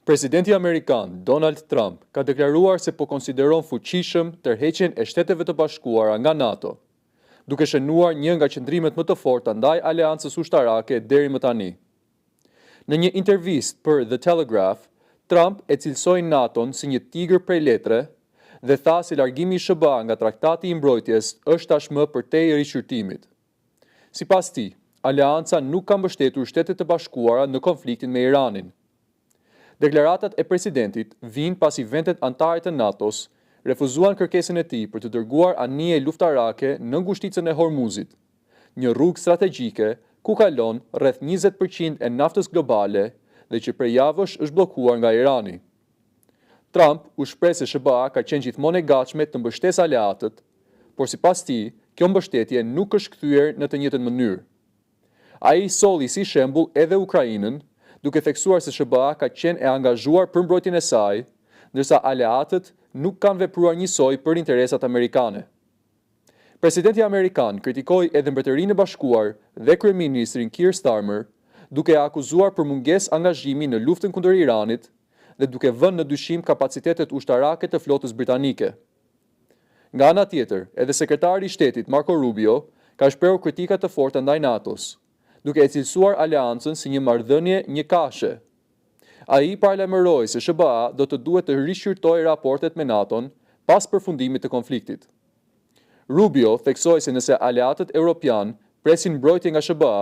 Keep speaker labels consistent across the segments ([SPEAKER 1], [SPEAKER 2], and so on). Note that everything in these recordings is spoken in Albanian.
[SPEAKER 1] Presidenti Amerikan Donald Trump ka deklaruar se po konsideron fuqishëm tërheqjen e Shteteve të Bashkuara nga NATO, duke shënuar një nga qëndrimet më të forta ndaj aleancës ushtarake deri më tani. Në një intervistë për The Telegraph, Trump e cilësoi NATO-n si një tigër prej letre dhe tha se largimi i SBA nga Traktati i Mbrojtjes është tashmë përtej rishqyrtimit. Sipas tij, aleanca nuk ka mbështetur Shtetet e Bashkuara në konfliktin me Iranin. Deklaratat e presidentit vijnë pasi vendet anëtare të NATO-s refuzuan kërkesën e tij për të dërguar anije luftarake në ngushticën e Hormuzit, një rrugë strategjike ku kalon rreth 20% e naftës globale dhe që prej javësh është bllokuar nga Irani. Trump u shpreh se SBA ka qenë gjithmonë e gatshme të mbështesë aleatët, por sipas tij, kjo mbështetje nuk është kthyer në të njëjtën mënyrë. Ai solli si shembull edhe Ukrainën, duke theksuar se SBA ka qenë e angazhuar për mbrojtjen e saj, ndërsa aleatët nuk kanë vepruar njësoj për interesat amerikane. Presidenti amerikan kritikoi edhe Mbretërinë e Bashkuar dhe kryeministrin Keir Starmer, duke e akuzuar për mungesë angazhimi në luftën kundër Iranit dhe duke vënë në dyshim kapacitetet ushtarake të flotës britanike. Nga ana tjetër, edhe sekretari i shtetit Marco Rubio ka shprehur kritika të forta ndaj NATO-s, duke e cilësuar aleancën si një marrëdhënie njëkashe. Ai paralajmëroi se SBA do të duhet të rishqyrtojë raportet me NATO-n pas përfundimit të konfliktit. Rubio theksoi se nëse aleatët evropian presin mbrojtje nga SBA,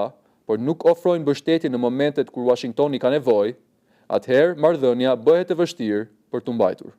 [SPEAKER 1] por nuk ofrojnë mbështetje në momentet kur Washingtoni ka nevojë, atëherë marrëdhënia bëhet e vështirë për t'u mbajtur.